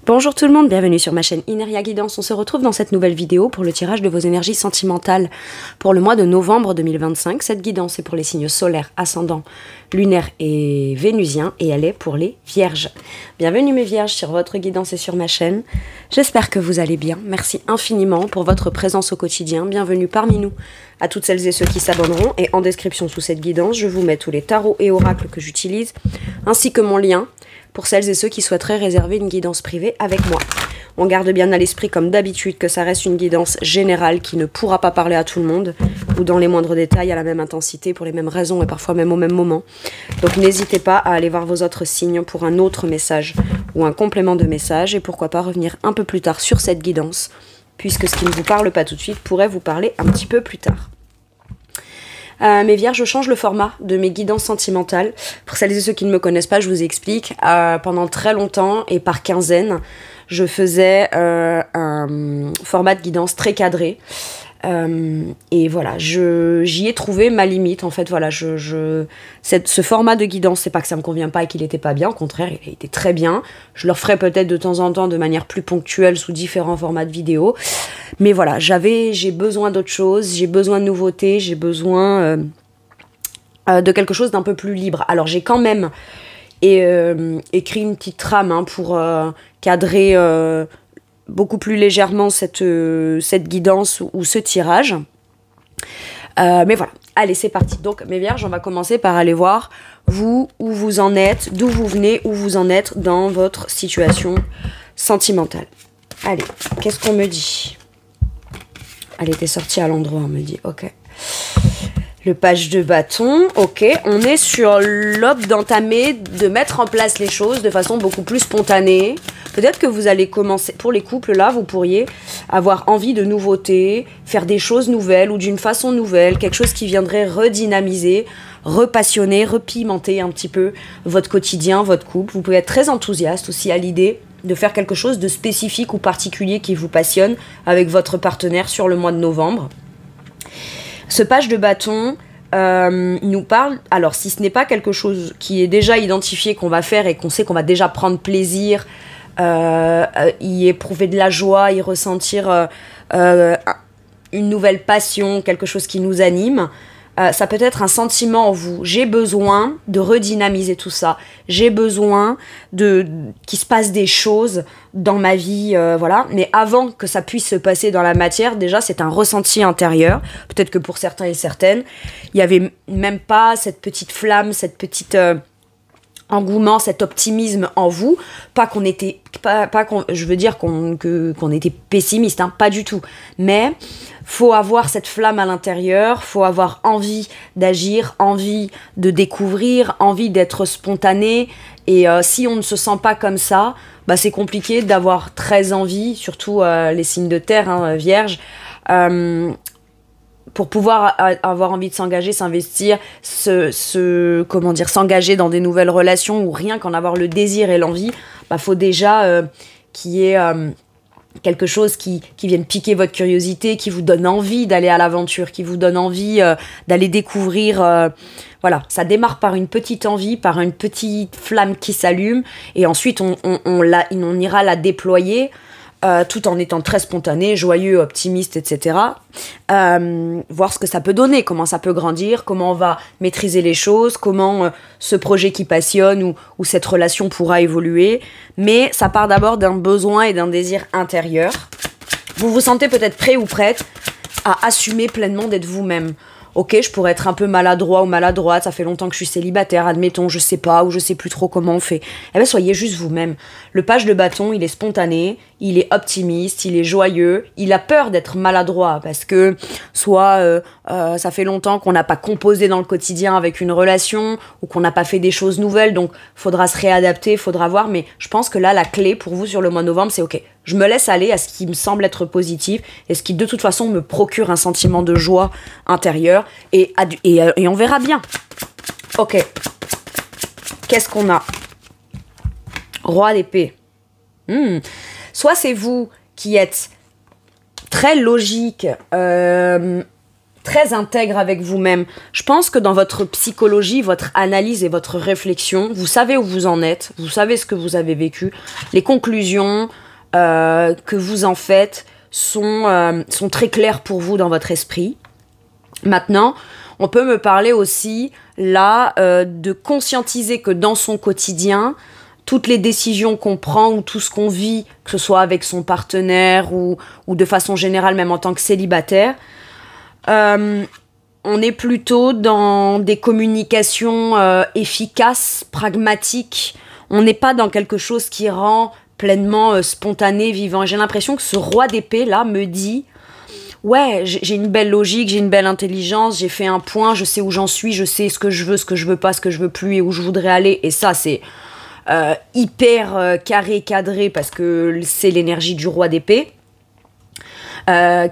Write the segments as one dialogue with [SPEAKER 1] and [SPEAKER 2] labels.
[SPEAKER 1] Bonjour tout le monde, bienvenue sur ma chaîne Ineria Guidance. On se retrouve dans cette nouvelle vidéo pour le tirage de vos énergies sentimentales pour le mois de novembre 2025. Cette guidance est pour les signes solaires, ascendants, lunaires et vénusiens et elle est pour les vierges. Bienvenue mes vierges sur votre guidance et sur ma chaîne. J'espère que vous allez bien. Merci infiniment pour votre présence au quotidien. Bienvenue parmi nous à toutes celles et ceux qui s'abonneront. Et en description sous cette guidance, je vous mets tous les tarots et oracles que j'utilise ainsi que mon lien pour celles et ceux qui souhaiteraient réserver une guidance privée avec moi. On garde bien à l'esprit, comme d'habitude, que ça reste une guidance générale qui ne pourra pas parler à tout le monde, ou dans les moindres détails, à la même intensité, pour les mêmes raisons et parfois même au même moment. Donc n'hésitez pas à aller voir vos autres signes pour un autre message ou un complément de message, et pourquoi pas revenir un peu plus tard sur cette guidance, puisque ce qui ne vous parle pas tout de suite pourrait vous parler un petit peu plus tard. Mes vierges, je change le format de mes guidances sentimentales. Pour celles et ceux qui ne me connaissent pas, je vous explique. Pendant très longtemps et par quinzaine, je faisais un format de guidance très cadré. Et voilà, j'y ai trouvé ma limite. En fait, voilà, ce format de guidance, c'est pas que ça me convient pas et qu'il était pas bien. Au contraire, il était très bien. Je le referai peut-être de temps en temps de manière plus ponctuelle sous différents formats de vidéos. Mais voilà, j'ai besoin d'autre chose, j'ai besoin de nouveautés, j'ai besoin de quelque chose d'un peu plus libre. Alors j'ai quand même écrit une petite trame pour cadrer beaucoup plus légèrement cette guidance ou ce tirage. Mais voilà, allez c'est parti. Donc mes vierges, on va commencer par aller voir vous, où vous en êtes, d'où vous venez, où vous en êtes dans votre situation sentimentale. Allez, qu'est-ce qu'on me dit ? Elle était sortie à l'endroit, on me dit, ok. Le page de bâton, ok. On est sur l'aube d'entamer, de mettre en place les choses de façon beaucoup plus spontanée. Peut-être que vous allez commencer, pour les couples là, vous pourriez avoir envie de nouveautés, faire des choses nouvelles ou d'une façon nouvelle, quelque chose qui viendrait redynamiser, repassionner, repimenter un petit peu votre quotidien, votre couple. Vous pouvez être très enthousiaste aussi à l'idée de faire quelque chose de spécifique ou particulier qui vous passionne avec votre partenaire sur le mois de novembre. Ce page de bâton nous parle, alors si ce n'est pas quelque chose qui est déjà identifié qu'on va faire et qu'on sait qu'on va déjà prendre plaisir, y éprouver de la joie, y ressentir une nouvelle passion, quelque chose qui nous anime, ça peut être un sentiment en vous. J'ai besoin de redynamiser tout ça. J'ai besoin qu'il se passe des choses dans ma vie, voilà. Mais avant que ça puisse se passer dans la matière, déjà, c'est un ressenti intérieur. Peut-être que pour certains et certaines, il n'y avait même pas cette petite flamme, cette petite engouement, cet optimisme en vous. Pas qu'on était, je veux dire qu'on était pessimiste, hein, pas du tout. Mais faut avoir cette flamme à l'intérieur, faut avoir envie d'agir, envie de découvrir, envie d'être spontané. Et si on ne se sent pas comme ça, bah c'est compliqué d'avoir très envie, surtout les signes de terre, hein, vierge, pour pouvoir avoir envie de s'engager, s'investir, s'engager dans des nouvelles relations ou rien qu'en avoir le désir et l'envie, bah faut déjà qu'il y ait quelque chose qui vienne piquer votre curiosité, qui vous donne envie d'aller à l'aventure, qui vous donne envie d'aller découvrir. Voilà, ça démarre par une petite envie, par une petite flamme qui s'allume, et ensuite on ira la déployer tout en étant très spontané, joyeux, optimiste, etc. Voir ce que ça peut donner, comment ça peut grandir, comment on va maîtriser les choses, comment ce projet qui passionne ou cette relation pourra évoluer. Mais ça part d'abord d'un besoin et d'un désir intérieur. Vous vous sentez peut-être prêt ou prête à assumer pleinement d'être vous-même. Ok, je pourrais être un peu maladroit ou maladroite, ça fait longtemps que je suis célibataire, admettons, je sais pas, ou je sais plus trop comment on fait. Eh bien, soyez juste vous-même. Le page de bâton, il est spontané, il est optimiste, il est joyeux, il a peur d'être maladroit, parce que soit ça fait longtemps qu'on n'a pas composé dans le quotidien avec une relation, ou qu'on n'a pas fait des choses nouvelles, donc faudra se réadapter, faudra voir, mais je pense que là, la clé pour vous sur le mois de novembre, c'est ok, je me laisse aller à ce qui me semble être positif, et ce qui de toute façon me procure un sentiment de joie intérieure, et on verra bien. Ok. Qu'est-ce qu'on a ? Roi d'épée. Soit c'est vous qui êtes très logique, très intègre avec vous-même. Je pense que dans votre psychologie, votre analyse et votre réflexion, vous savez où vous en êtes, vous savez ce que vous avez vécu, les conclusions que vous en faites sont très claires pour vous dans votre esprit. Maintenant, on peut me parler aussi là de conscientiser que dans son quotidien, toutes les décisions qu'on prend ou tout ce qu'on vit, que ce soit avec son partenaire ou de façon générale, même en tant que célibataire, on est plutôt dans des communications efficaces, pragmatiques. On n'est pas dans quelque chose qui rend pleinement spontané, vivant. J'ai l'impression que ce roi d'épée là me dit ouais, j'ai une belle logique, j'ai une belle intelligence, j'ai fait un point, je sais où j'en suis, je sais ce que je veux pas, ce que je veux plus et où je voudrais aller. Et ça, c'est hyper carré, cadré, parce que c'est l'énergie du roi d'épée.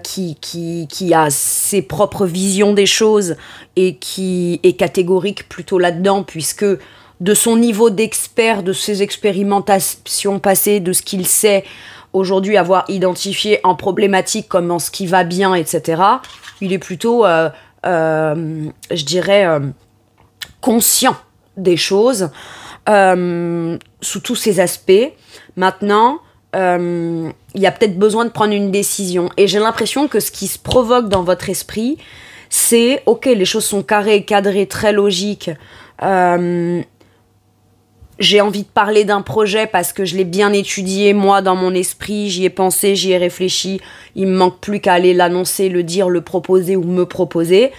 [SPEAKER 1] Qui a ses propres visions des choses et qui est catégorique plutôt là-dedans, puisque de son niveau d'expert, de ses expérimentations passées, de ce qu'il sait aujourd'hui avoir identifié en problématique comme en ce qui va bien, etc., il est plutôt, je dirais, conscient des choses sous tous ses aspects. Maintenant, il y a peut-être besoin de prendre une décision. Et j'ai l'impression que ce qui se provoque dans votre esprit, c'est, ok, les choses sont carrées, cadrées, très logiques. J'ai envie de parler d'un projet parce que je l'ai bien étudié, moi, dans mon esprit, j'y ai pensé, j'y ai réfléchi. Il me manque plus qu'à aller l'annoncer, le dire, le proposer ou me proposer.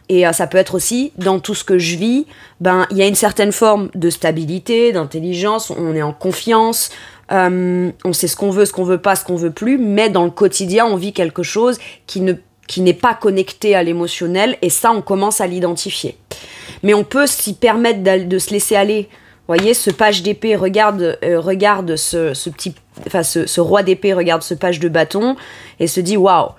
[SPEAKER 1] Et ça peut être aussi, dans tout ce que je vis, il y a une certaine forme de stabilité, d'intelligence, on est en confiance, on sait ce qu'on veut pas, ce qu'on veut plus, mais dans le quotidien, on vit quelque chose qui n'est pas connecté à l'émotionnel, et ça, on commence à l'identifier. Mais on peut s'y permettre de se laisser aller. Vous voyez, ce page d'épée regarde ce roi d'épée regarde ce page de bâton et se dit waouh,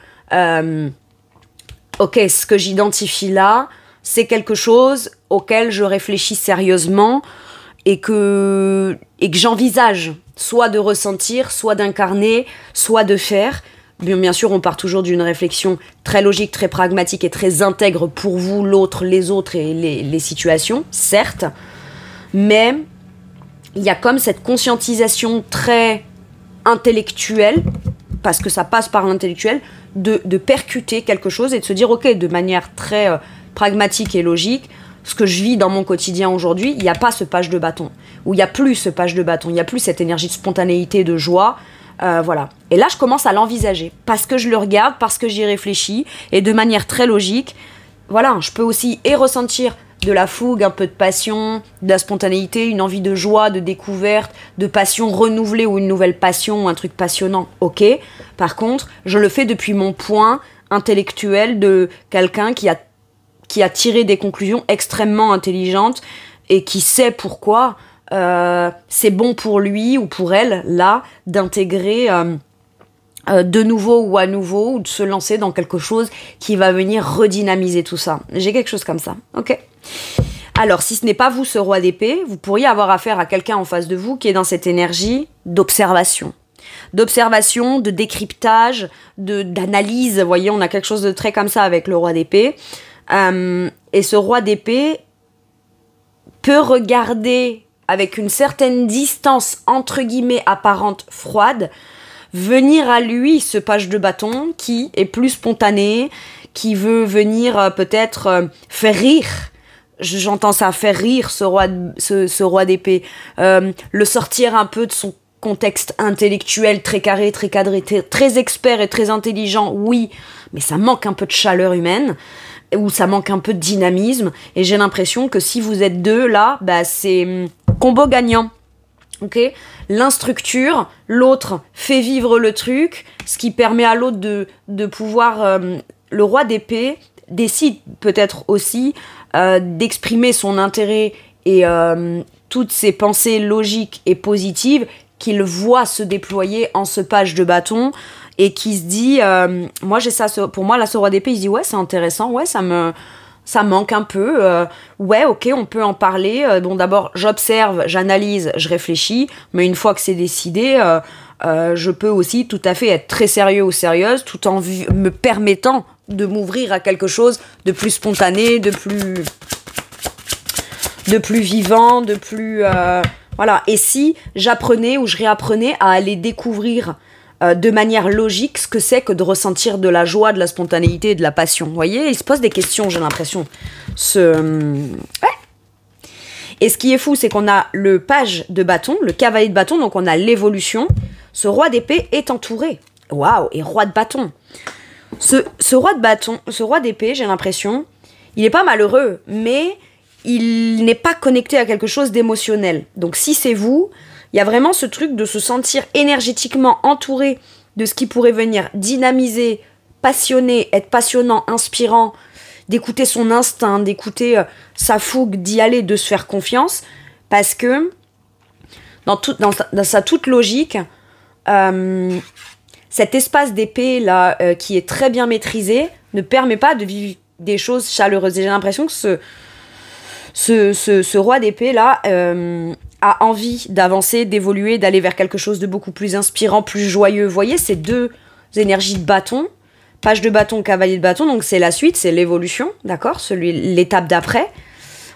[SPEAKER 1] ok, ce que j'identifie là, c'est quelque chose auquel je réfléchis sérieusement et que j'envisage soit de ressentir, soit d'incarner, soit de faire. Bien sûr, on part toujours d'une réflexion très logique, très pragmatique et très intègre pour vous, l'autre, les autres et les situations, certes. Mais il y a comme cette conscientisation très intellectuelle, parce que ça passe par l'intellectuel, de percuter quelque chose et de se dire, ok, de manière très pragmatique et logique, ce que je vis dans mon quotidien aujourd'hui, il n'y a pas ce page de bâton, ou il n'y a plus ce page de bâton, il n'y a plus cette énergie de spontanéité, de joie, voilà. Et là, je commence à l'envisager, parce que je le regarde, parce que j'y réfléchis, et de manière très logique, voilà, je peux aussi ressentir de la fougue, un peu de passion, de la spontanéité, une envie de joie, de découverte, de passion renouvelée ou une nouvelle passion ou un truc passionnant, ok. Par contre, je le fais depuis mon point intellectuel de quelqu'un qui a tiré des conclusions extrêmement intelligentes et qui sait pourquoi c'est bon pour lui ou pour elle, là, d'intégrer de nouveau ou à nouveau, ou de se lancer dans quelque chose qui va venir redynamiser tout ça. J'ai quelque chose comme ça, ok. Alors, si ce n'est pas vous, ce roi d'épée, vous pourriez avoir affaire à quelqu'un en face de vous qui est dans cette énergie d'observation. D'observation, de décryptage, d'analyse. Vous voyez, on a quelque chose de très comme ça avec le roi d'épée. Et ce roi d'épée peut regarder avec une certaine distance, entre guillemets, apparente, froide, venir à lui ce page de bâton qui est plus spontané, qui veut venir peut-être faire rire. J'entends ça, faire rire ce roi d'épée, le sortir un peu de son contexte intellectuel très carré, très cadré, très expert et très intelligent, oui, mais ça manque un peu de chaleur humaine, ou ça manque un peu de dynamisme, et j'ai l'impression que si vous êtes deux là, c'est combo gagnant. Ok, l'un structure, l'autre fait vivre le truc, ce qui permet à l'autre de pouvoir... le roi d'épée décide peut-être aussi d'exprimer son intérêt et toutes ses pensées logiques et positives qu'il voit se déployer en ce page de bâton et qui se dit... moi, j'ai ça... Pour moi, là, ce roi d'épée, il se dit « Ouais, c'est intéressant, ouais, ça manque un peu, ouais, ok, on peut en parler. Bon, d'abord, j'observe, j'analyse, je réfléchis, mais une fois que c'est décidé, je peux aussi tout à fait être très sérieux ou sérieuse, tout en me permettant de m'ouvrir à quelque chose de plus spontané, de plus vivant, de plus... voilà. Et si j'apprenais ou je réapprenais à aller découvrir de manière logique ce que c'est que de ressentir de la joie, de la spontanéité et de la passion. Vous voyez, il se pose des questions, j'ai l'impression. Ouais. Et ce qui est fou, c'est qu'on a le page de bâton, le cavalier de bâton, donc on a l'évolution. Ce roi d'épée est entouré. Waouh, et roi de bâton. Ce roi de bâton, ce roi d'épée, j'ai l'impression, il n'est pas malheureux, mais il n'est pas connecté à quelque chose d'émotionnel. Donc si c'est vous, il y a vraiment ce truc de se sentir énergétiquement entouré de ce qui pourrait venir dynamiser, passionner, être passionnant, inspirant, d'écouter son instinct, d'écouter sa fougue, d'y aller, de se faire confiance, parce que dans sa toute logique, cet espace d'épée là qui est très bien maîtrisé ne permet pas de vivre des choses chaleureuses. Et j'ai l'impression que ce roi d'épée là a envie d'avancer, d'évoluer, d'aller vers quelque chose de beaucoup plus inspirant, plus joyeux. Vous voyez ces deux énergies de bâton, page de bâton, cavalier de bâton, donc c'est la suite, c'est l'évolution, d'accord, l'étape d'après.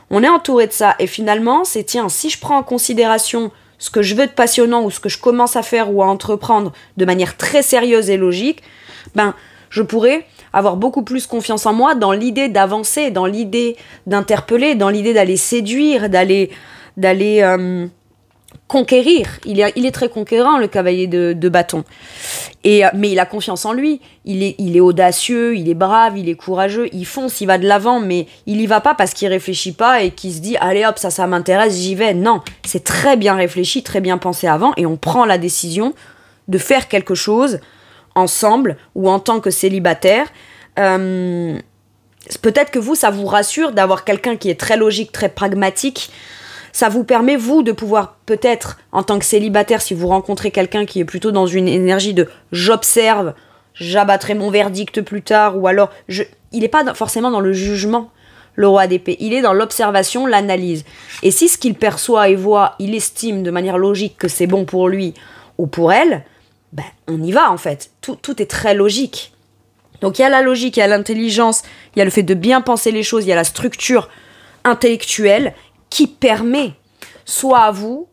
[SPEAKER 1] On est entouré de ça, et finalement, c'est tiens, si je prends en considération ce que je veux de passionnant, ou ce que je commence à faire ou à entreprendre de manière très sérieuse et logique, ben, je pourrais avoir beaucoup plus confiance en moi dans l'idée d'avancer, dans l'idée d'interpeller, dans l'idée d'aller séduire, d'aller conquérir. Il est très conquérant, le cavalier de bâton. Mais il a confiance en lui. Il est audacieux, il est brave, il est courageux, il fonce, il va de l'avant, mais il y va pas parce qu'il réfléchit pas et qu'il se dit « Allez hop, ça m'intéresse, j'y vais ». Non, c'est très bien réfléchi, très bien pensé avant, et on prend la décision de faire quelque chose ensemble ou en tant que célibataire. Peut-être que vous, ça vous rassure d'avoir quelqu'un qui est très logique, très pragmatique. Ça vous permet, vous, de pouvoir peut-être, en tant que célibataire, si vous rencontrez quelqu'un qui est plutôt dans une énergie de « j'observe, j'abattrai mon verdict plus tard », ou alors, il n'est pas forcément dans le jugement, le roi d'épée. Il est dans l'observation, l'analyse. Et si ce qu'il perçoit et voit, il estime de manière logique que c'est bon pour lui ou pour elle, ben, on y va, en fait. Tout est très logique. Donc, il y a la logique, il y a l'intelligence, il y a le fait de bien penser les choses, il y a la structure intellectuelle qui permet, soit vous,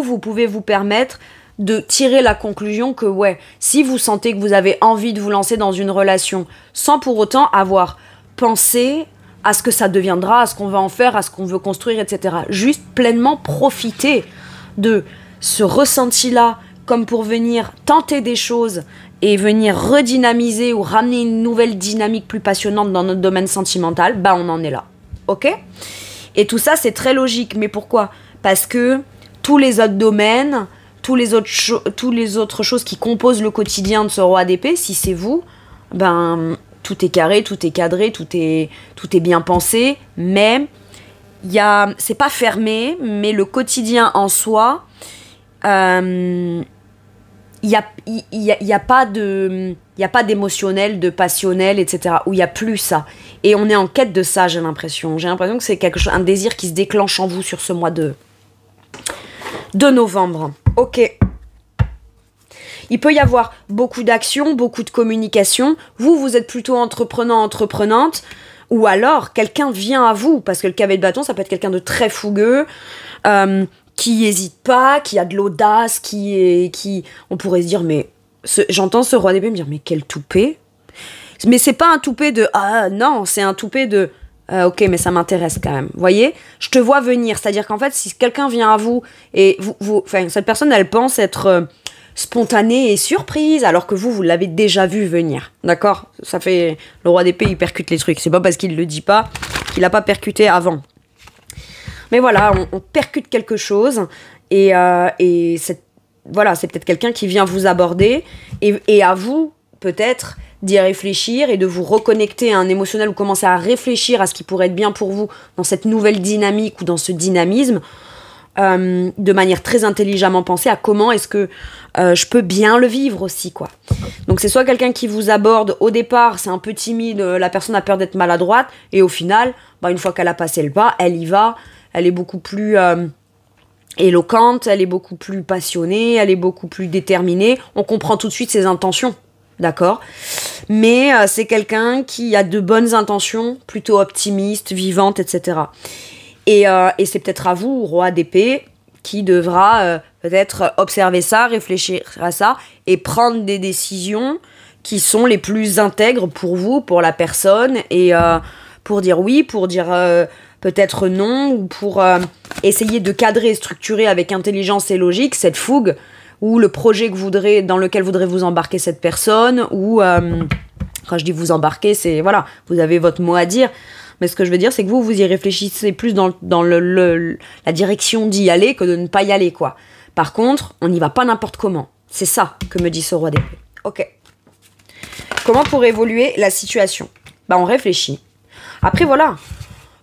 [SPEAKER 1] vous pouvez vous permettre de tirer la conclusion que, ouais, si vous sentez que vous avez envie de vous lancer dans une relation, sans pour autant avoir pensé à ce que ça deviendra, à ce qu'on va en faire, à ce qu'on veut construire, etc. Juste pleinement profiter de ce ressenti-là, comme pour venir tenter des choses et venir redynamiser ou ramener une nouvelle dynamique plus passionnante dans notre domaine sentimental, bah on en est là. Ok ? Et tout ça, c'est très logique. Mais pourquoi ? Parce que tous les autres domaines, tous les autres choses qui composent le quotidien de ce roi d'épée, si c'est vous, ben, tout est carré, tout est cadré, tout est bien pensé. Mais c'est pas fermé, mais le quotidien en soi, il n'y a pas d'émotionnel, de passionnel, etc. Où il n'y a plus ça. Et on est en quête de ça, j'ai l'impression. J'ai l'impression que c'est un désir qui se déclenche en vous sur ce mois de novembre. Ok. Il peut y avoir beaucoup d'actions, beaucoup de communication. Vous êtes plutôt entreprenant, entreprenante. Ou alors, quelqu'un vient à vous. Parce que le cavalier de bâton, ça peut être quelqu'un de très fougueux, qui n'hésite pas, qui a de l'audace, on pourrait se dire, mais j'entends ce roi d'épée me dire, mais quel toupet. Mais c'est pas un toupet de ah non, c'est un toupet de ok, mais ça m'intéresse quand même. Vous voyez, je te vois venir. C'est-à-dire qu'en fait, si quelqu'un vient à vous et cette personne, elle pense être spontanée et surprise, alors que vous l'avez déjà vu venir. D'accord ? Ça fait le roi d'épée, il percute les trucs. C'est pas parce qu'il le dit pas qu'il a pas percuté avant. Mais voilà, on percute quelque chose et c'est peut-être quelqu'un qui vient vous aborder et à vous, peut-être, d'y réfléchir et de vous reconnecter à un émotionnel ou commencer à réfléchir à ce qui pourrait être bien pour vous dans cette nouvelle dynamique ou dans ce dynamisme de manière très intelligemment pensée à comment est-ce que je peux bien le vivre aussi, quoi. Donc c'est soit quelqu'un qui vous aborde au départ, c'est un peu timide, la personne a peur d'être maladroite et au final, une fois qu'elle a passé le pas, elle y va, elle est beaucoup plus éloquente, elle est beaucoup plus passionnée, elle est beaucoup plus déterminée, on comprend tout de suite ses intentions, d'accord ? Mais c'est quelqu'un qui a de bonnes intentions, plutôt optimiste, vivante, etc. Et c'est peut-être à vous, roi d'épée, qui devra peut-être observer ça, réfléchir à ça et prendre des décisions qui sont les plus intègres pour vous, pour la personne, et pour dire oui, pour dire peut-être non, ou pour essayer de cadrer et structurer avec intelligence et logique cette fougue, ou le projet dans lequel voudrait vous embarquer cette personne, ou quand je dis vous embarquer, c'est voilà, vous avez votre mot à dire. Mais ce que je veux dire, c'est que vous y réfléchissez plus dans la direction d'y aller que de ne pas y aller, quoi. Par contre, on n'y va pas n'importe comment. C'est ça que me dit ce roi d'épée. Ok. Comment pour évoluer la situation? Bah, on réfléchit. Après, voilà.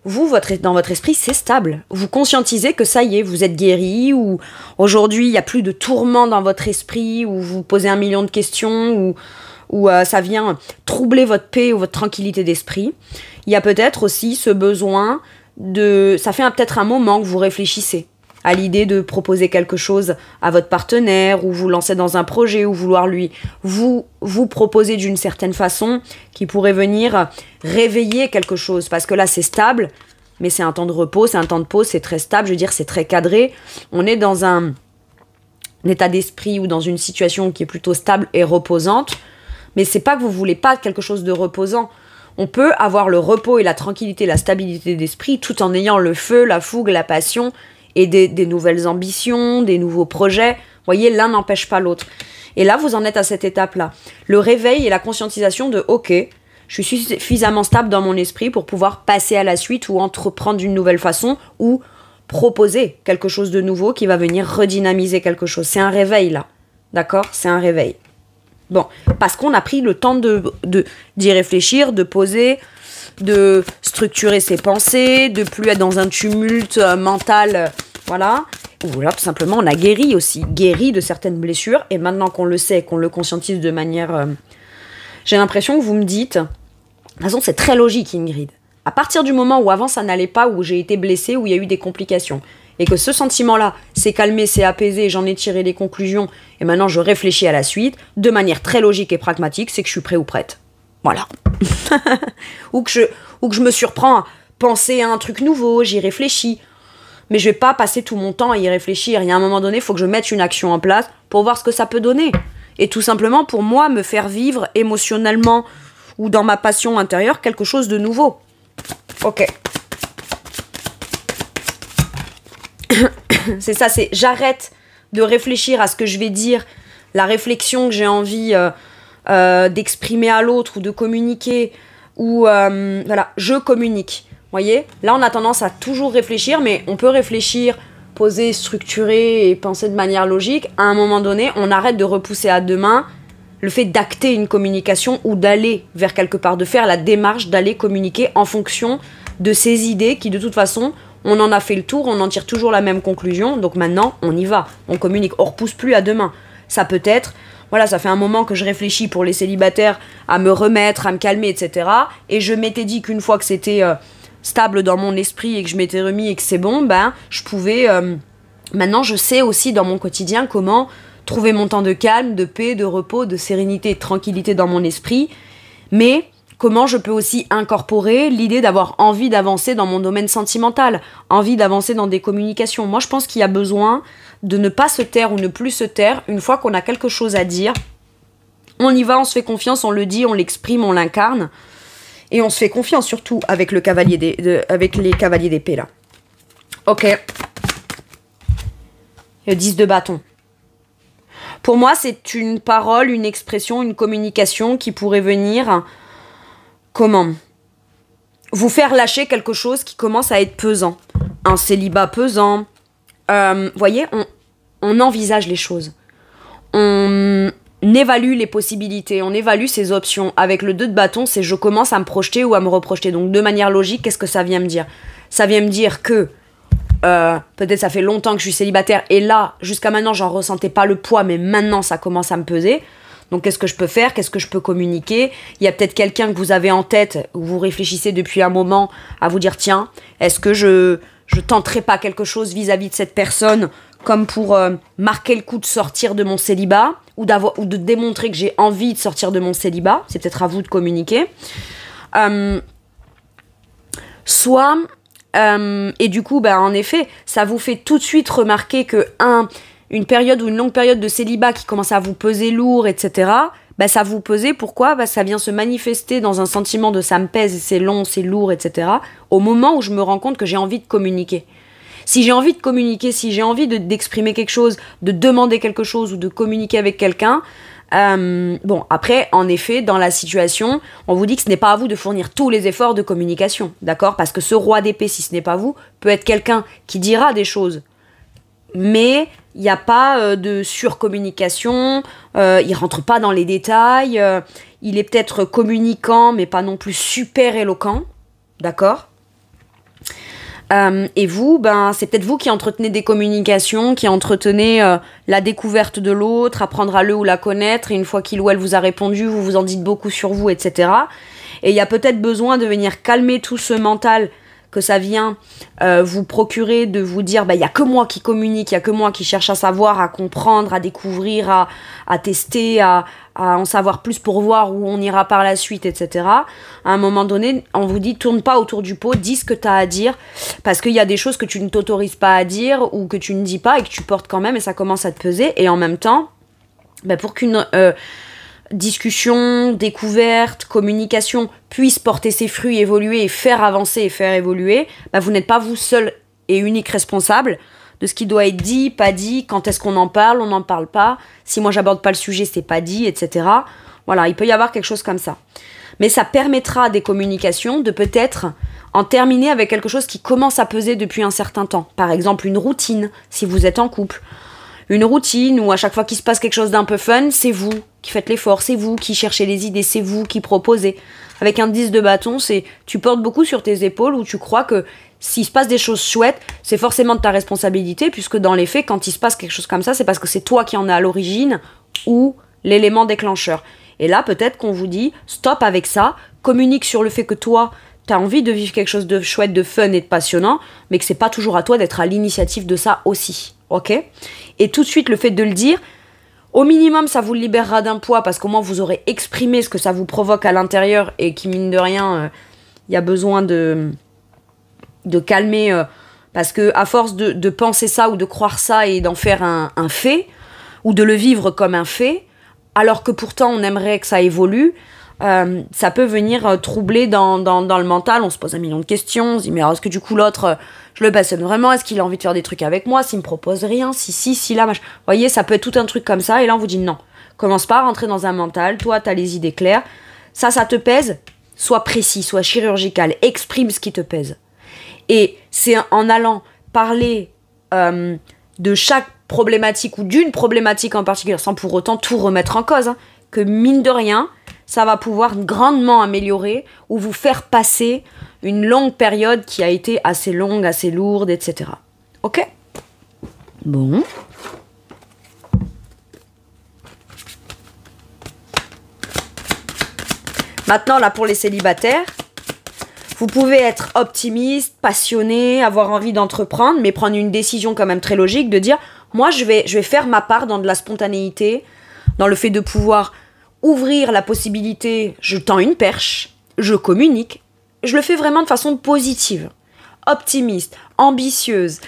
[SPEAKER 1] Vous, dans votre esprit, c'est stable. Vous conscientisez que ça y est, vous êtes guéri, ou aujourd'hui, il n'y a plus de tourments dans votre esprit, ou vous posez 1 million de questions, ou ça vient troubler votre paix ou votre tranquillité d'esprit. Il y a peut-être aussi ce besoin ça fait peut-être un moment que vous réfléchissez à l'idée de proposer quelque chose à votre partenaire, ou vous lancer dans un projet, ou vouloir vous proposer d'une certaine façon qui pourrait venir réveiller quelque chose. Parce que là, c'est stable, mais c'est un temps de repos, c'est un temps de pause, c'est très stable, je veux dire, c'est très cadré. On est dans un état d'esprit ou dans une situation qui est plutôt stable et reposante, mais c'est pas que vous voulez pas quelque chose de reposant. On peut avoir le repos et la tranquillité, la stabilité d'esprit, tout en ayant le feu, la fougue, la passion, et des nouvelles ambitions, des nouveaux projets. Vous voyez, l'un n'empêche pas l'autre. Et là, vous en êtes à cette étape-là. Le réveil et la conscientisation de « Ok, je suis suffisamment stable dans mon esprit pour pouvoir passer à la suite ou entreprendre d'une nouvelle façon ou proposer quelque chose de nouveau qui va venir redynamiser quelque chose. » C'est un réveil, là. D'accord? C'est un réveil. Bon, parce qu'on a pris le temps d'y réfléchir, de poser, de structurer ses pensées, de plus être dans un tumulte mental, voilà. Ou là, tout simplement, on a guéri aussi, guéri de certaines blessures, et maintenant qu'on le sait, qu'on le conscientise de manière... J'ai l'impression que vous me dites... De toute façon, c'est très logique, Ingrid. À partir du moment où avant ça n'allait pas, où j'ai été blessée, où il y a eu des complications, et que ce sentiment-là s'est calmé, s'est apaisé, j'en ai tiré des conclusions, et maintenant je réfléchis à la suite, de manière très logique et pragmatique, c'est que je suis prêt ou prête. Voilà. ou que je me surprends à penser à un truc nouveau, j'y réfléchis. Mais je vais pas passer tout mon temps à y réfléchir. Il y a un moment donné, il faut que je mette une action en place pour voir ce que ça peut donner. Et tout simplement, pour moi, me faire vivre émotionnellement ou dans ma passion intérieure quelque chose de nouveau. Ok. C'est ça, c'est j'arrête de réfléchir à ce que je vais dire, la réflexion que j'ai envie d'exprimer à l'autre ou de communiquer, ou voilà, je communique. Voyez, là on a tendance à toujours réfléchir, mais on peut réfléchir, poser, structurer et penser de manière logique. À un moment donné, on arrête de repousser à demain le fait d'acter une communication ou d'aller vers quelque part, de faire la démarche d'aller communiquer en fonction de ces idées qui de toute façon, on en a fait le tour, on en tire toujours la même conclusion, donc maintenant on y va, on communique, on repousse plus à demain. Ça peut être, voilà, ça fait un moment que je réfléchis pour les célibataires à me remettre, à me calmer, etc. Et je m'étais dit qu'une fois que c'était stable dans mon esprit et que je m'étais remis et que c'est bon, ben je pouvais... maintenant je sais aussi dans mon quotidien comment trouver mon temps de calme, de paix, de repos, de sérénité et de tranquillité dans mon esprit, mais comment je peux aussi incorporer l'idée d'avoir envie d'avancer dans mon domaine sentimental, envie d'avancer dans des communications. Moi, je pense qu'il y a besoin de ne pas se taire ou ne plus se taire une fois qu'on a quelque chose à dire. On y va, on se fait confiance, on le dit, on l'exprime, on l'incarne, et on se fait confiance surtout avec les cavaliers d'épée, là. Ok. Le 10 de bâton. Pour moi, c'est une parole, une expression, une communication qui pourrait venir... Comment vous faire lâcher quelque chose qui commence à être pesant. Un célibat pesant. Voyez, on envisage les choses. On évalue les possibilités, on évalue ses options. Avec le 2 de bâton, c'est je commence à me projeter ou à me reprojeter. Donc de manière logique, qu'est-ce que ça vient me dire? Ça vient me dire que peut-être ça fait longtemps que je suis célibataire et là, jusqu'à maintenant, j'en ressentais pas le poids, mais maintenant, ça commence à me peser. Donc, qu'est-ce que je peux faire? Qu'est-ce que je peux communiquer? Il y a peut-être quelqu'un que vous avez en tête, où vous réfléchissez depuis un moment à vous dire, tiens, est-ce que je tenterai pas quelque chose vis-à-vis de cette personne comme pour marquer le coup de sortir de mon célibat? ou de démontrer que j'ai envie de sortir de mon célibat. C'est peut-être à vous de communiquer. Soit, et du coup, bah, en effet, ça vous fait tout de suite remarquer que une période ou une longue période de célibat qui commence à vous peser lourd, etc., bah, ça vous pesait. Pourquoi? Bah, ça vient se manifester dans un sentiment de ça me pèse, c'est long, c'est lourd, etc., au moment où je me rends compte que j'ai envie de communiquer. Si j'ai envie de communiquer, si j'ai envie d'exprimer quelque chose, de demander quelque chose ou de communiquer avec quelqu'un, bon, après, en effet, dans la situation, on vous dit que ce n'est pas à vous de fournir tous les efforts de communication, d'accord? Parce que ce roi d'épée, si ce n'est pas vous, peut être quelqu'un qui dira des choses, mais il n'y a pas de surcommunication, il rentre pas dans les détails, il est peut-être communicant, mais pas non plus super éloquent, d'accord? Et vous, ben, c'est peut-être vous qui entretenez des communications, qui entretenez la découverte de l'autre, apprendre à le ou la connaître, et une fois qu'il ou elle vous a répondu, vous vous en dites beaucoup sur vous, etc. Et il y a peut-être besoin de venir calmer tout ce mental que ça vient vous procurer, de vous dire, bah, il n'y a que moi qui communique, il n'y a que moi qui cherche à savoir, à comprendre, à découvrir, à tester, à en savoir plus pour voir où on ira par la suite, etc. À un moment donné, on vous dit, tourne pas autour du pot, dis ce que tu as à dire, parce qu'il y a des choses que tu ne t'autorises pas à dire, ou que tu ne dis pas, et que tu portes quand même, et ça commence à te peser, et en même temps, bah, pour qu'une discussion, découverte, communication puisse porter ses fruits, évoluer et faire avancer et faire évoluer, bah vous n'êtes pas vous seul et unique responsable de ce qui doit être dit, pas dit, quand est-ce qu'on en parle, on n'en parle pas, si moi j'aborde pas le sujet, c'est pas dit, etc. Voilà, il peut y avoir quelque chose comme ça. Mais ça permettra à des communications de peut-être en terminer avec quelque chose qui commence à peser depuis un certain temps. Par exemple, une routine, si vous êtes en couple. Une routine où à chaque fois qu'il se passe quelque chose d'un peu fun, c'est vous qui faites l'effort, c'est vous qui cherchez les idées, c'est vous qui proposez. Avec un 10 de bâton, c'est tu portes beaucoup sur tes épaules où tu crois que s'il se passe des choses chouettes, c'est forcément de ta responsabilité, puisque dans les faits, quand il se passe quelque chose comme ça, c'est parce que c'est toi qui en es à l'origine ou l'élément déclencheur. Et là, peut-être qu'on vous dit, stop avec ça, communique sur le fait que toi, t'as envie de vivre quelque chose de chouette, de fun et de passionnant, mais que c'est pas toujours à toi d'être à l'initiative de ça aussi. Ok? Et tout de suite, le fait de le dire, au minimum, ça vous libérera d'un poids parce qu'au moins vous aurez exprimé ce que ça vous provoque à l'intérieur et qui, mine de rien, y a besoin de calmer parce que à force de penser ça ou de croire ça et d'en faire un fait ou de le vivre comme un fait, alors que pourtant on aimerait que ça évolue, ça peut venir troubler dans le mental. On se pose un million de questions, on se dit mais alors est-ce que du coup l'autre je le passionne vraiment, est-ce qu'il a envie de faire des trucs avec moi, s'il me propose rien, si là, machin. Vous voyez, ça peut être tout un truc comme ça, et là on vous dit non, commence pas à rentrer dans un mental, toi t'as les idées claires, ça te pèse, sois précis, sois chirurgical, exprime ce qui te pèse. Et c'est en allant parler de chaque problématique ou d'une problématique en particulier, sans pour autant tout remettre en cause, hein, que mine de rien, ça va pouvoir grandement améliorer ou vous faire passer une longue période qui a été assez longue, assez lourde, etc. Ok? Bon. Maintenant, là, pour les célibataires, vous pouvez être optimiste, passionné, avoir envie d'entreprendre, mais prendre une décision quand même très logique de dire, moi, je vais faire ma part dans de la spontanéité, dans le fait de pouvoir ouvrir la possibilité, je tends une perche, je communique, je le fais vraiment de façon positive, optimiste, ambitieuse,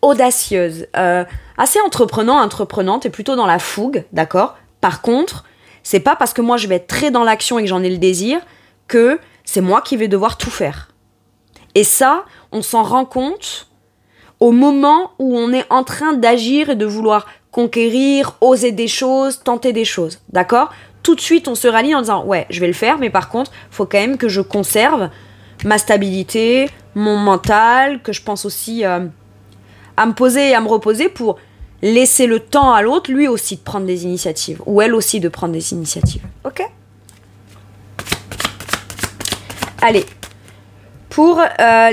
[SPEAKER 1] audacieuse, assez entreprenante et plutôt dans la fougue, d'accord? Par contre, c'est pas parce que moi je vais être très dans l'action et que j'en ai le désir que c'est moi qui vais devoir tout faire. Et ça, on s'en rend compte au moment où on est en train d'agir et de vouloir conquérir, oser des choses, tenter des choses, d'accord? Tout de suite, on se rallie en disant « Ouais, je vais le faire, mais par contre, il faut quand même que je conserve ma stabilité, mon mental, que je pense aussi à me poser et à me reposer pour laisser le temps à l'autre, lui aussi, de prendre des initiatives, ou elle aussi de prendre des initiatives. Ok? Allez. Pour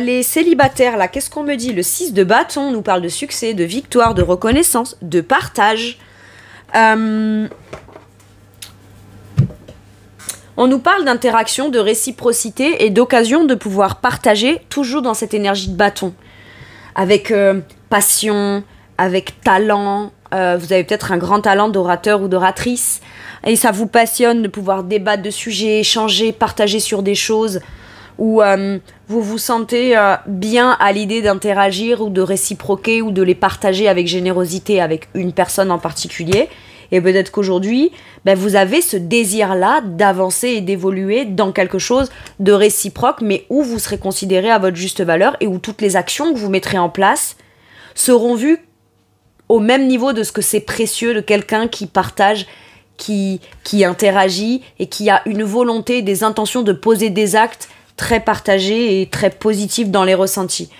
[SPEAKER 1] les célibataires, là, qu'est-ce qu'on me dit? Le 6 de bâton nous parle de succès, de victoire, de reconnaissance, de partage. On nous parle d'interaction, de réciprocité et d'occasion de pouvoir partager, toujours dans cette énergie de bâton. Avec passion, avec talent, vous avez peut-être un grand talent d'orateur ou d'oratrice, et ça vous passionne de pouvoir débattre de sujets, échanger, partager sur des choses, où vous vous sentez bien à l'idée d'interagir ou de réciproquer ou de les partager avec générosité avec une personne en particulier. Et peut-être qu'aujourd'hui, vous avez ce désir-là d'avancer et d'évoluer dans quelque chose de réciproque, mais où vous serez considéré à votre juste valeur et où toutes les actions que vous mettrez en place seront vues au même niveau de ce que c'est précieux de quelqu'un qui partage, qui interagit et qui a une volonté et des intentions de poser des actes très partagés et très positifs dans les ressentis.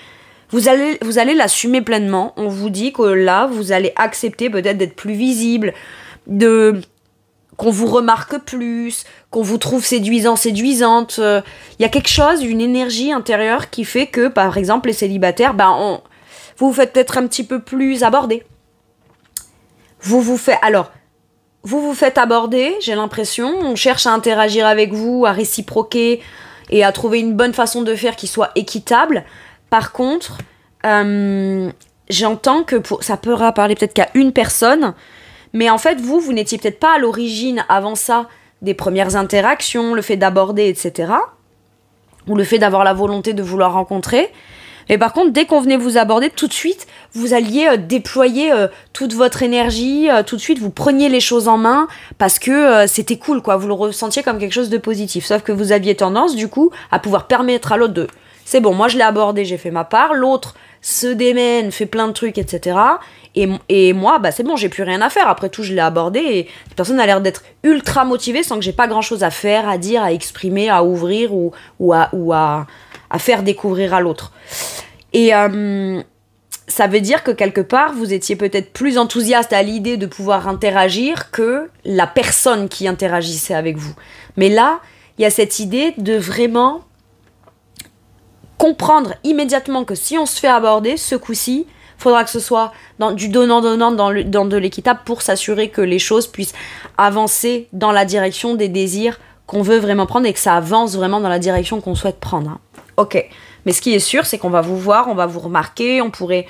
[SPEAKER 1] Vous allez l'assumer pleinement. On vous dit que là, vous allez accepter peut-être d'être plus visible, qu'on vous remarque plus, qu'on vous trouve séduisant, séduisante. Il y a quelque chose, une énergie intérieure qui fait que, par exemple, les célibataires, vous vous faites peut-être un petit peu plus aborder. Vous vous faites aborder, j'ai l'impression. On cherche à interagir avec vous, à réciproquer et à trouver une bonne façon de faire qui soit équitable. Par contre, j'entends que ça peut parler peut-être qu'à une personne, mais en fait, vous n'étiez peut-être pas à l'origine, avant ça, des premières interactions, le fait d'aborder, etc. Ou le fait d'avoir la volonté de vouloir rencontrer. Mais par contre, dès qu'on venait vous aborder, tout de suite, vous alliez déployer toute votre énergie, tout de suite, vous preniez les choses en main, parce que c'était cool, quoi. Vous le ressentiez comme quelque chose de positif. Sauf que vous aviez tendance, du coup, à pouvoir permettre à l'autre de... C'est bon, moi je l'ai abordé, j'ai fait ma part. L'autre se démène, fait plein de trucs, etc. Et moi, c'est bon, j'ai plus rien à faire. Après tout, je l'ai abordé et la personne a l'air d'être ultra motivée sans que j'ai pas grand-chose à faire, à dire, à exprimer, à ouvrir ou à faire découvrir à l'autre. Et ça veut dire que quelque part, vous étiez peut-être plus enthousiaste à l'idée de pouvoir interagir que la personne qui interagissait avec vous. Mais là, il y a cette idée de vraiment comprendre immédiatement que si on se fait aborder, ce coup-ci, il faudra que ce soit dans du donnant-donnant, dans de l'équitable, pour s'assurer que les choses puissent avancer dans la direction des désirs qu'on veut vraiment prendre et que ça avance vraiment dans la direction qu'on souhaite prendre. Ok, mais ce qui est sûr, c'est qu'on va vous voir, on va vous remarquer, on pourrait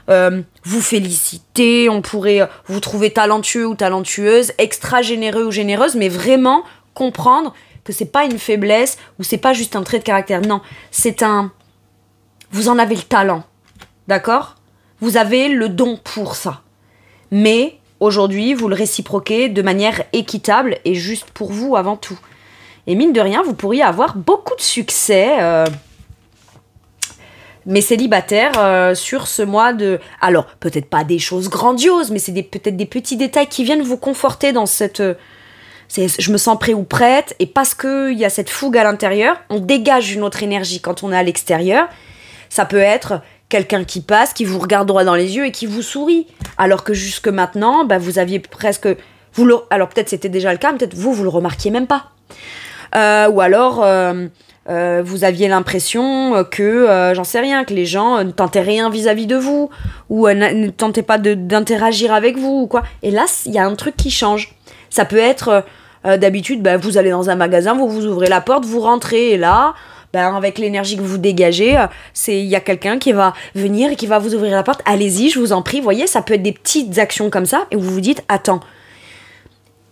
[SPEAKER 1] vous féliciter, on pourrait vous trouver talentueux ou talentueuse, extra généreux ou généreuse, mais vraiment comprendre que c'est pas une faiblesse ou c'est pas juste un trait de caractère. Non, vous en avez le talent, d'accord ? Vous avez le don pour ça. Mais aujourd'hui, vous le réciproquez de manière équitable et juste pour vous avant tout. Et mine de rien, vous pourriez avoir beaucoup de succès, mes célibataires, sur ce mois de... Alors, peut-être pas des choses grandioses, mais c'est peut-être des petits détails qui viennent vous conforter dans cette... je me sens prêt ou prête, et parce qu'il y a cette fougue à l'intérieur, on dégage une autre énergie quand on est à l'extérieur. Ça peut être quelqu'un qui passe, qui vous regarde droit dans les yeux et qui vous sourit. Alors que jusque maintenant, vous aviez presque... Alors peut-être c'était déjà le cas, mais peut-être vous le remarquiez même pas. Ou alors, vous aviez l'impression que, j'en sais rien, que les gens ne tentaient rien vis-à-vis de vous, ou ne tentaient pas d'interagir avec vous, ou quoi. Et là, il y a un truc qui change. Ça peut être, d'habitude, vous allez dans un magasin, vous ouvrez la porte, vous rentrez, et là... avec l'énergie que vous dégagez, il y a quelqu'un qui va venir et qui va vous ouvrir la porte. Allez-y, je vous en prie. Vous voyez, ça peut être des petites actions comme ça. Et vous vous dites, attends,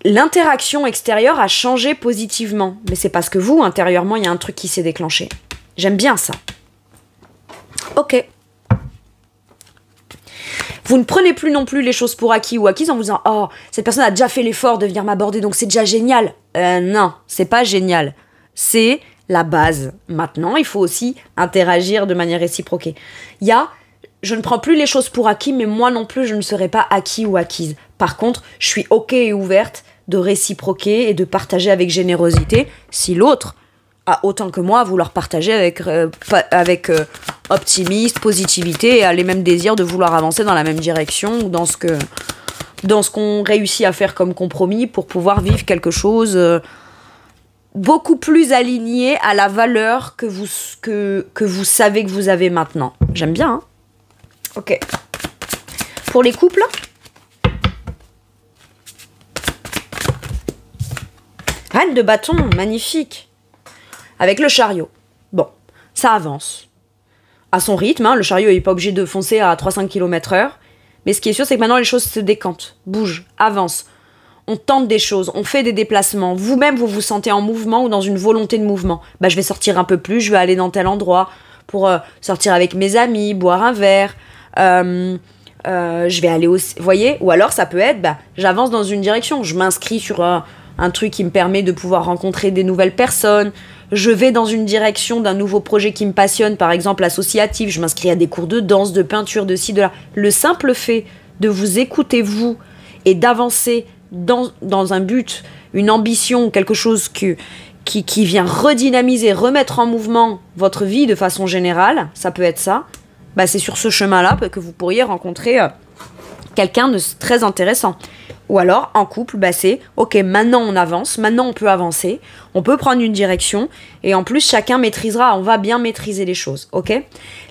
[SPEAKER 1] l'interaction extérieure a changé positivement. Mais c'est parce que vous, intérieurement, il y a un truc qui s'est déclenché. J'aime bien ça. Ok. Vous ne prenez plus non plus les choses pour acquis ou acquises en vous disant « Oh, cette personne a déjà fait l'effort de venir m'aborder, donc c'est déjà génial. » Non, c'est pas génial. C'est... la base. Maintenant, il faut aussi interagir de manière réciproquée. Je ne prends plus les choses pour acquis, mais moi non plus, je ne serai pas acquis ou acquise. Par contre, je suis ok et ouverte de réciproquer et de partager avec générosité si l'autre a autant que moi à vouloir partager avec optimisme, positivité et a les mêmes désirs de vouloir avancer dans la même direction ou dans ce qu'on réussit à faire comme compromis pour pouvoir vivre quelque chose... beaucoup plus aligné à la valeur que vous savez que vous avez maintenant. J'aime bien, hein. Ok. Pour les couples, reine de bâton, magnifique. Avec le chariot. Bon, ça avance. À son rythme, hein, le chariot n'est pas obligé de foncer à 300 km/h. Mais ce qui est sûr, c'est que maintenant, les choses se décantent, bougent, avancent. On tente des choses, on fait des déplacements. Vous-même, vous vous sentez en mouvement ou dans une volonté de mouvement. Bah, je vais sortir un peu plus, je vais aller dans tel endroit pour sortir avec mes amis, boire un verre. Je vais aller aussi... Vous voyez? Ou alors, ça peut être, bah, j'avance dans une direction. Je m'inscris sur un truc qui me permet de pouvoir rencontrer des nouvelles personnes. Je vais dans une direction d'un nouveau projet qui me passionne, par exemple associatif. Je m'inscris à des cours de danse, de peinture, de ci, de là. Le simple fait de vous écouter, vous, et d'avancer dans un but, une ambition, quelque chose qui vient redynamiser, remettre en mouvement votre vie de façon générale, ça peut être ça, bah c'est sur ce chemin-là que vous pourriez rencontrer quelqu'un de très intéressant. Ou alors, en couple, bah c'est, ok, maintenant on avance, maintenant on peut avancer, on peut prendre une direction, et en plus, chacun maîtrisera, on va bien maîtriser les choses, ok?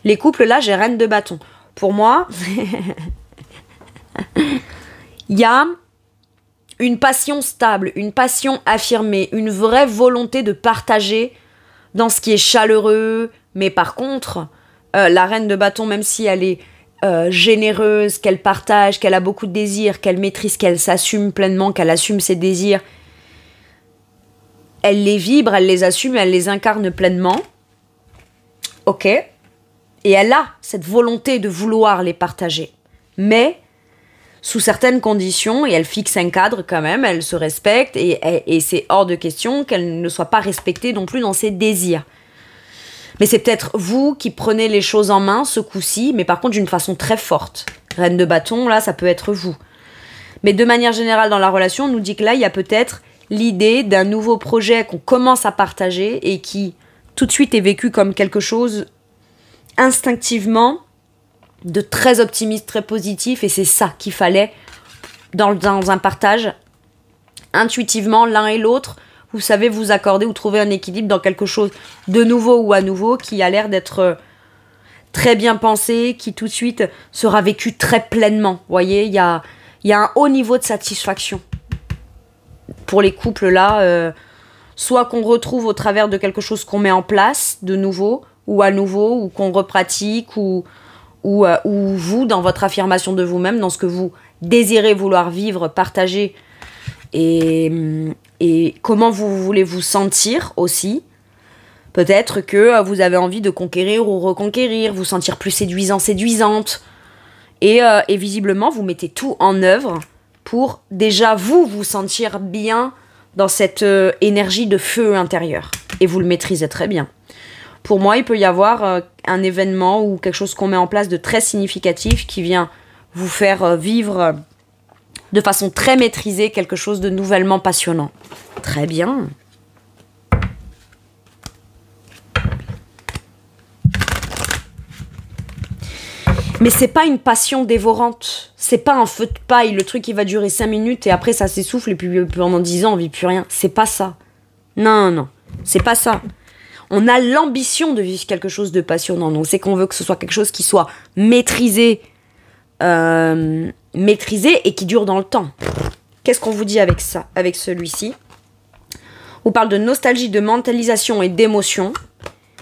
[SPEAKER 1] Les couples, là, j'ai reine de bâton. Pour moi, il y a une passion stable, une passion affirmée, une vraie volonté de partager dans ce qui est chaleureux. Mais par contre, la reine de bâton, même si elle est généreuse, qu'elle partage, qu'elle a beaucoup de désirs, qu'elle maîtrise, qu'elle s'assume pleinement, qu'elle assume ses désirs, elle les vibre, elle les assume, elle les incarne pleinement. Ok. Et elle a cette volonté de vouloir les partager. Mais sous certaines conditions, et elle fixe un cadre quand même, elle se respecte, et c'est hors de question qu'elle ne soit pas respectée non plus dans ses désirs. Mais c'est peut-être vous qui prenez les choses en main ce coup-ci, mais par contre d'une façon très forte. Reine de bâton, là, ça peut être vous. Mais de manière générale dans la relation, on nous dit que là, il y a peut-être l'idée d'un nouveau projet qu'on commence à partager et qui tout de suite est vécu comme quelque chose instinctivement de très optimiste, très positif, et c'est ça qu'il fallait dans un partage. Intuitivement, l'un et l'autre, vous savez vous accorder ou trouver un équilibre dans quelque chose de nouveau ou à nouveau qui a l'air d'être très bien pensé, qui tout de suite sera vécu très pleinement. Vous voyez, il y a un haut niveau de satisfaction pour les couples là, soit qu'on retrouve au travers de quelque chose qu'on met en place de nouveau, ou à nouveau, ou qu'on repratique, ou vous, dans votre affirmation de vous-même, dans ce que vous désirez vouloir vivre, partager, et comment vous voulez vous sentir aussi. Peut-être que vous avez envie de conquérir ou reconquérir, vous sentir plus séduisant, séduisante. Et visiblement, vous mettez tout en œuvre pour déjà vous sentir bien dans cette énergie de feu intérieur. Et vous le maîtrisez très bien. Pour moi, il peut y avoir un événement ou quelque chose qu'on met en place de très significatif qui vient vous faire vivre de façon très maîtrisée quelque chose de nouvellement passionnant. Très bien. Mais c'est pas une passion dévorante. C'est pas un feu de paille, le truc qui va durer 5 minutes et après ça s'essouffle et puis pendant 10 ans on vit plus rien. C'est pas ça. Non, c'est pas ça. On a l'ambition de vivre quelque chose de passionnant. Donc c'est qu'on veut que ce soit quelque chose qui soit maîtrisé et qui dure dans le temps. Qu'est-ce qu'on vous dit avec ça, avec celui-ci? On parle de nostalgie, de mentalisation et d'émotion.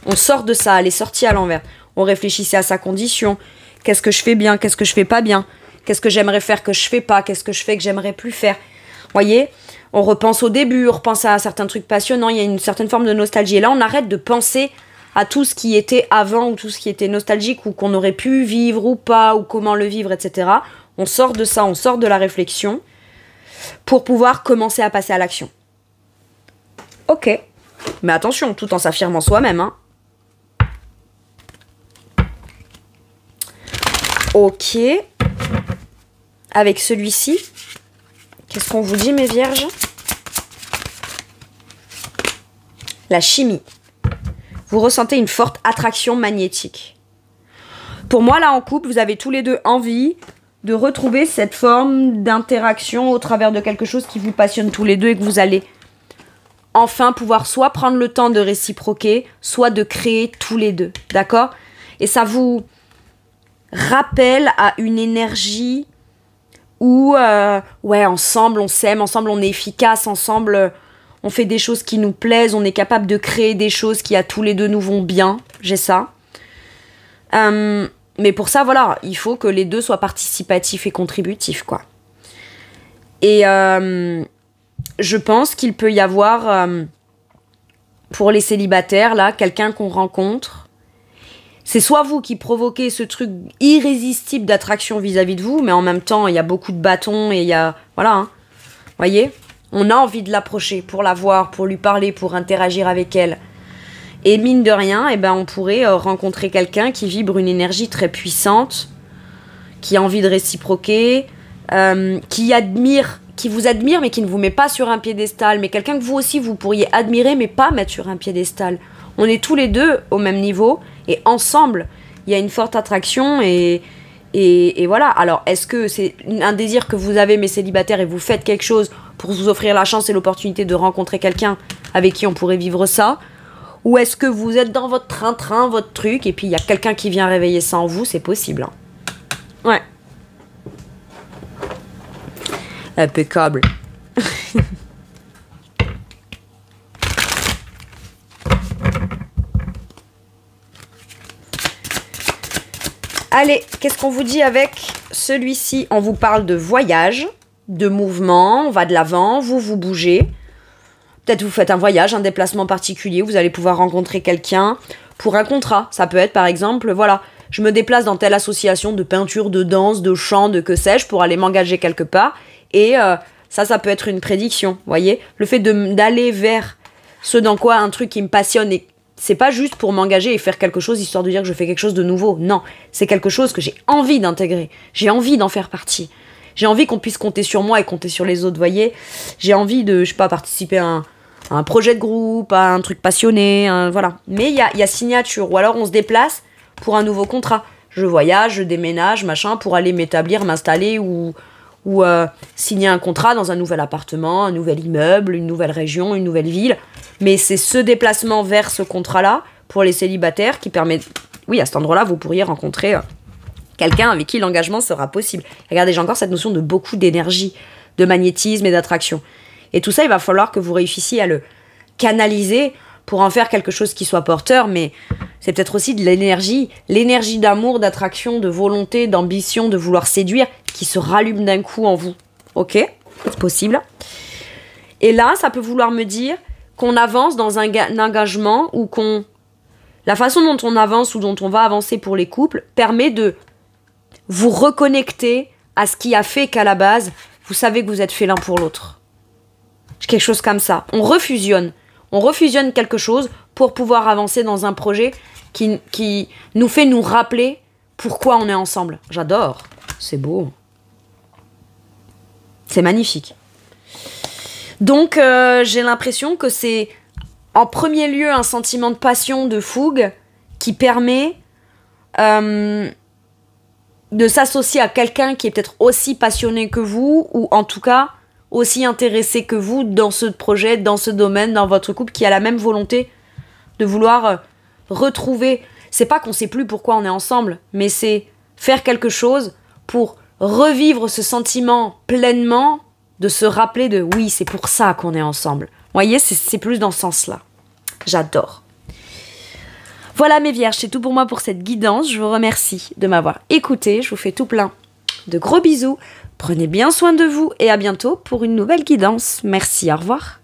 [SPEAKER 1] On sort de ça, elle est sortie à l'envers. On réfléchissait à sa condition. Qu'est-ce que je fais bien? Qu'est-ce que je fais pas bien? Qu'est-ce que j'aimerais faire que je fais pas? Qu'est-ce que je fais que j'aimerais plus faire? Voyez, on repense au début, on repense à certains trucs passionnants, il y a une certaine forme de nostalgie. Et là, on arrête de penser à tout ce qui était avant ou tout ce qui était nostalgique ou qu'on aurait pu vivre ou pas, ou comment le vivre, etc. On sort de ça, on sort de la réflexion pour pouvoir commencer à passer à l'action. Ok, mais attention, tout en s'affirmant soi-même, hein. Ok, avec celui-ci, qu'est-ce qu'on vous dit, mes vierges? La chimie. Vous ressentez une forte attraction magnétique. Pour moi, là, en couple, vous avez tous les deux envie de retrouver cette forme d'interaction au travers de quelque chose qui vous passionne tous les deux et que vous allez enfin pouvoir soit prendre le temps de réciproquer, soit de créer tous les deux, d'accord? Et ça vous rappelle à une énergie où, ouais, ensemble, on s'aime, ensemble, on est efficace, ensemble, on fait des choses qui nous plaisent, on est capable de créer des choses qui, à tous les deux, nous vont bien. J'ai ça. Mais pour ça, voilà, il faut que les deux soient participatifs et contributifs, quoi. Et je pense qu'il peut y avoir, pour les célibataires, là, quelqu'un qu'on rencontre. C'est soit vous qui provoquez ce truc irrésistible d'attraction vis-à-vis de vous, mais en même temps, il y a beaucoup de bâtons et il y a... Voilà, hein. Voyez ? On a envie de l'approcher pour la voir, pour lui parler, pour interagir avec elle. Et mine de rien, eh ben, on pourrait rencontrer quelqu'un qui vibre une énergie très puissante, qui a envie de réciproquer, qui vous admire, mais qui ne vous met pas sur un piédestal, mais quelqu'un que vous aussi, vous pourriez admirer, mais pas mettre sur un piédestal. On est tous les deux au même niveau, et ensemble, il y a une forte attraction, et voilà. Alors, est-ce que c'est un désir que vous avez, mes célibataires, et vous faites quelque chose pour vous offrir la chance et l'opportunité de rencontrer quelqu'un avec qui on pourrait vivre ça ? Ou est-ce que vous êtes dans votre train-train, votre truc, et puis il y a quelqu'un qui vient réveiller ça en vous ? C'est possible. Hein. Ouais. Impeccable. Allez, qu'est-ce qu'on vous dit avec celui-ci ? On vous parle de voyage, de mouvement, on va de l'avant, vous bougez. Peut-être vous faites un voyage, un déplacement particulier, vous allez pouvoir rencontrer quelqu'un pour un contrat. Ça peut être par exemple, voilà, je me déplace dans telle association de peinture, de danse, de chant, de que sais-je, pour aller m'engager quelque part. Et ça peut être une prédiction, voyez. Le fait d'aller vers ce dans quoi un truc qui me passionne, et c'est pas juste pour m'engager et faire quelque chose histoire de dire que je fais quelque chose de nouveau. Non, c'est quelque chose que j'ai envie d'intégrer. J'ai envie d'en faire partie. J'ai envie qu'on puisse compter sur moi et compter sur les autres, voyez. J'ai envie de, je sais pas, participer à un projet de groupe, à un truc passionné, voilà. Mais il y a signature, ou alors on se déplace pour un nouveau contrat. Je voyage, je déménage, machin, pour aller m'établir, m'installer ou signer un contrat dans un nouvel appartement, un nouvel immeuble, une nouvelle région, une nouvelle ville. Mais c'est ce déplacement vers ce contrat-là, pour les célibataires, qui permet... Oui, à cet endroit-là, vous pourriez rencontrer quelqu'un avec qui l'engagement sera possible. Regardez, j'ai encore cette notion de beaucoup d'énergie, de magnétisme et d'attraction. Et tout ça, il va falloir que vous réussissiez à le canaliser pour en faire quelque chose qui soit porteur, mais c'est peut-être aussi de l'énergie d'amour, d'attraction, de volonté, d'ambition, de vouloir séduire, qui se rallume d'un coup en vous. Ok ? C'est possible. Et là, ça peut vouloir me dire qu'on avance dans un engagement ou la façon dont on avance ou dont on va avancer pour les couples permet de vous reconnecter à ce qui a fait qu'à la base, vous savez que vous êtes fait l'un pour l'autre. Quelque chose comme ça. On refusionne quelque chose pour pouvoir avancer dans un projet qui nous fait nous rappeler pourquoi on est ensemble. J'adore. C'est beau. C'est magnifique. Donc, j'ai l'impression que c'est en premier lieu un sentiment de passion, de fougue, qui permet de s'associer à quelqu'un qui est peut-être aussi passionné que vous, ou en tout cas aussi intéressé que vous dans ce projet, dans ce domaine, dans votre couple, qui a la même volonté de vouloir retrouver... C'est pas qu'on sait plus pourquoi on est ensemble, mais c'est faire quelque chose pour revivre ce sentiment pleinement, de se rappeler de oui, c'est pour ça qu'on est ensemble. Vous voyez, c'est plus dans ce sens-là. J'adore. Voilà mes vierges, c'est tout pour moi pour cette guidance. Je vous remercie de m'avoir écouté. Je vous fais tout plein de gros bisous. Prenez bien soin de vous et à bientôt pour une nouvelle guidance. Merci, au revoir.